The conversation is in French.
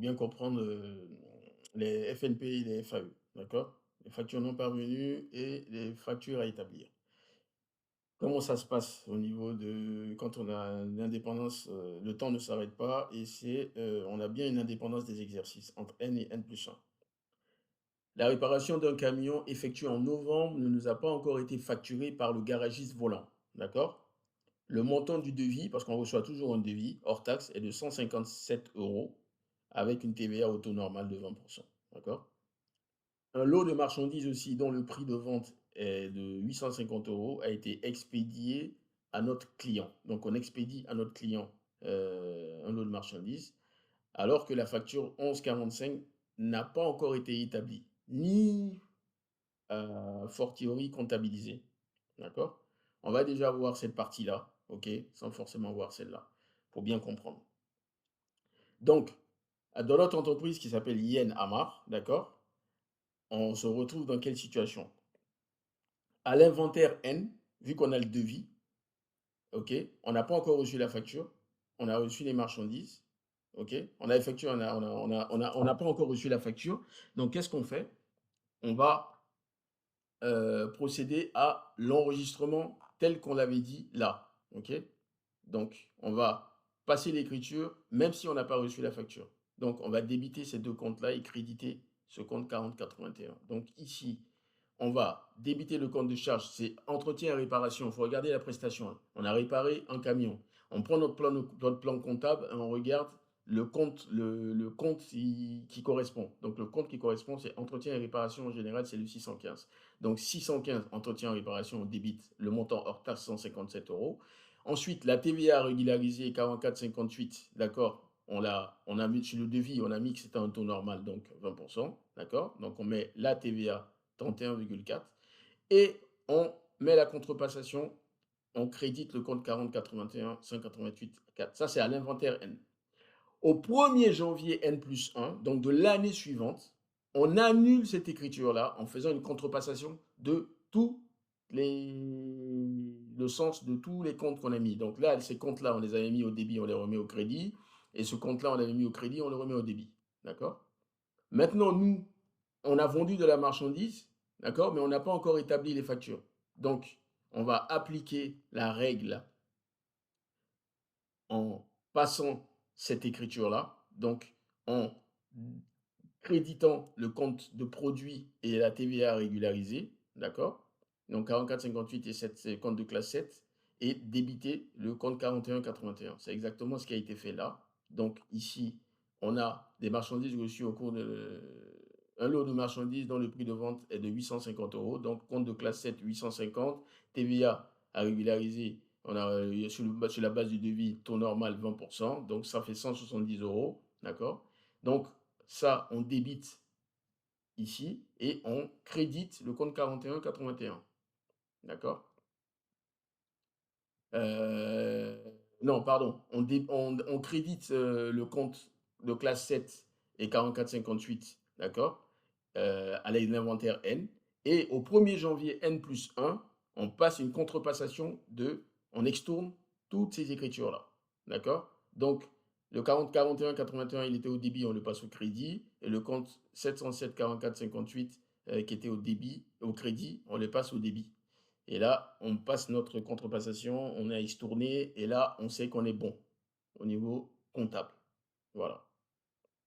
bien comprendre les FNP et les FAE, d'accord? Les factures non parvenues et les factures à établir. Comment ça se passe au niveau de quand on a une indépendance, le temps ne s'arrête pas et on a bien une indépendance des exercices entre N et N+1. La réparation d'un camion effectuée en novembre ne nous a pas encore été facturée par le garagiste volant, d'accord? Le montant du devis, parce qu'on reçoit toujours un devis hors taxe, est de 157 € avec une TVA au taux normal de 20, d'accord? Un lot de marchandises aussi dont le prix de vente est de 850 € a été expédié à notre client. Donc on expédie à notre client, un lot de marchandises alors que la facture 1145 n'a pas encore été établie, ni, fortiori comptabilisée, d'accord? On va déjà voir cette partie-là, OK? Sans forcément voir celle-là, pour bien comprendre. Donc, dans notre entreprise qui s'appelle Yen Amar, d'accord? On se retrouve dans quelle situation? À l'inventaire N, vu qu'on a le devis, OK, on n'a pas encore reçu la facture, on a reçu les marchandises, OK, on a effectué, on n'a pas encore reçu la facture. Donc, qu'est-ce qu'on fait? On va procéder à l'enregistrement tel qu'on l'avait dit là, OK. Donc, on va passer l'écriture même si on n'a pas reçu la facture. Donc, on va débiter ces deux comptes-là et créditer ce compte 4081. Donc, ici, on va débiter le compte de charge, c'est entretien et réparation. Il faut regarder la prestation, hein. On a réparé un camion. On prend notre plan comptable et on regarde le compte qui correspond. Donc, le compte qui correspond, c'est entretien et réparation en général, c'est le 615. Donc, 615, entretien et réparation, on débite le montant hors taxe 157 €. Ensuite, la TVA régularisée 44,58, d'accord, on a mis sur le devis, on a mis que c'était un taux normal, donc 20%, d'accord. Donc, on met la TVA 31,4 et on met la contrepassation, on crédite le compte 4081 188 4. Ça, c'est à l'inventaire N. Au 1er janvier N+1, donc de l'année suivante, on annule cette écriture-là en faisant une contrepassation de tout le sens de tous les comptes qu'on a mis. Donc là, ces comptes-là, on les avait mis au débit, on les remet au crédit. Et ce compte-là, on l'avait mis au crédit, on le remet au débit. D'accord? Maintenant, nous, on a vendu de la marchandise, d'accord, mais on n'a pas encore établi les factures. Donc, on va appliquer la règle en passant cette écriture-là, donc en créditant le compte de produit et la TVA régularisée, d'accord? Donc 44,58 et 7, c'est le compte de classe 7, et débiter le compte 41,81. C'est exactement ce qui a été fait là. Donc ici, on a des marchandises reçues au cours de un lot de marchandises dont le prix de vente est de 850 €. Donc compte de classe 7, 850, TVA à régulariser, on a sur la base du devis, taux normal 20%, donc ça fait 170 €, d'accord? Donc ça, on débite ici et on crédite le compte 41,81. D'accord? Non, pardon. On crédite le compte de classe 7 et 44,58. D'accord? À l'inventaire N. Et au 1er janvier N+1, on passe une contrepassation on extourne toutes ces écritures-là. D'accord? Donc, le 40, 41, 81, il était au débit, on le passe au crédit. Et le compte 707, 44, 58, qui était au débit, au crédit, on le passe au débit. Et là, on passe notre contrepassation, on a extourné, et là, on sait qu'on est bon au niveau comptable. Voilà.